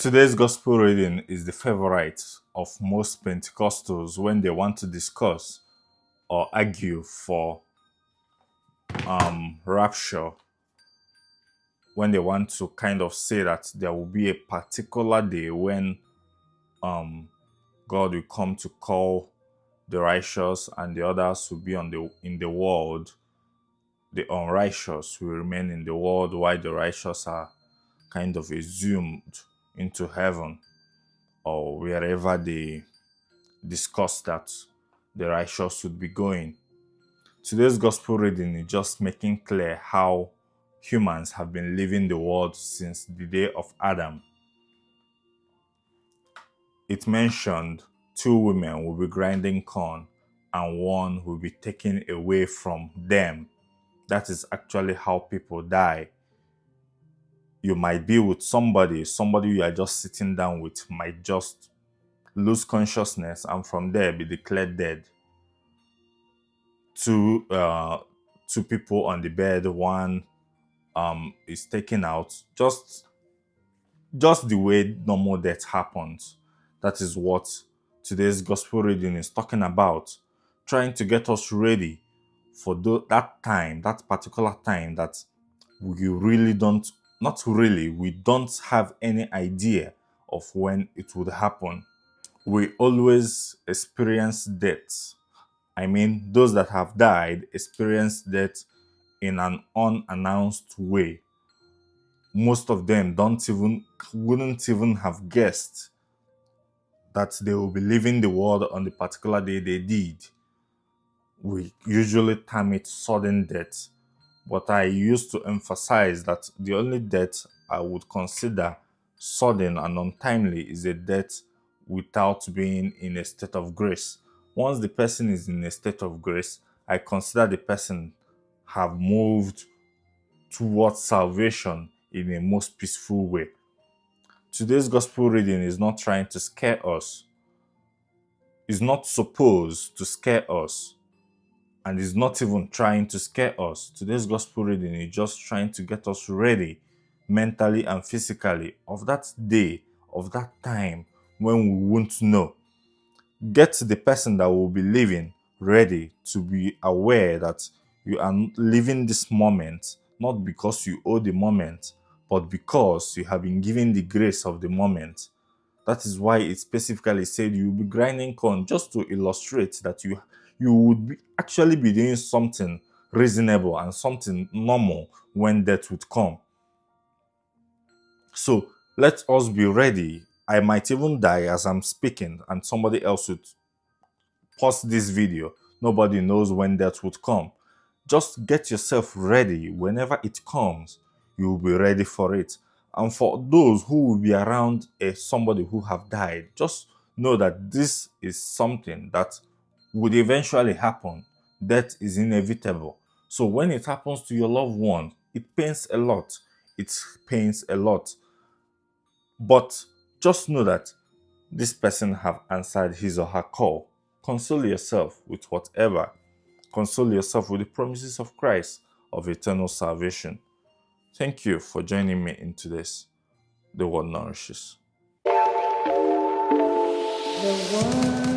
Today's gospel reading is the favorite of most Pentecostals when they want to discuss or argue for rapture, when they want to kind of say that there will be a particular day when um, God will come to call the righteous and the others will be in the world. The unrighteous will remain in the world while the righteous are kind of assumed into heaven or wherever they discuss that the righteous would be going. Today's gospel reading is just making clear how humans have been living the world since the day of Adam. It mentioned 2 women will be grinding corn and one will be taken away from them. That is actually how people die. You might be with somebody you are just sitting down with might just lose consciousness and from there be declared dead. Two people on the bed, one is taken out, just the way normal death happens. That is what today's gospel reading is talking about, trying to get us ready for that particular time that we really don't, not really, we don't have any idea of when it would happen. We always experience death. I mean, those that have died experience death in an unannounced way. Most of them wouldn't even have guessed that they will be leaving the world on the particular day they did. We usually term it sudden death, but I used to emphasize that the only death I would consider sudden and untimely is a death without being in a state of grace. Once the person is in a state of grace, I consider the person have moved towards salvation in a most peaceful way. Today's gospel reading is not trying to scare us. It's not supposed to scare us. And is not even trying to scare us. Today's gospel reading is just trying to get us ready mentally and physically of that day, of that time when we won't know. Get the person that will be living ready to be aware that you are living this moment not because you owe the moment, but because you have been given the grace of the moment. That is why it specifically said you will be grinding corn, just to illustrate that you would actually be doing something reasonable and something normal when death would come. So let us be ready. I might even die as I'm speaking and somebody else would pause this video. Nobody knows when death would come. Just get yourself ready. Whenever it comes, you will be ready for it. And for those who will be around somebody who have died, just know that this is something that would eventually happen. Death is inevitable. So when it happens to your loved one, it pains a lot. It pains a lot. But just know that this person have answered his or her call. Console yourself with whatever. Console yourself with the promises of Christ of eternal salvation. Thank you for joining me into this. The Word Nourishes. The Word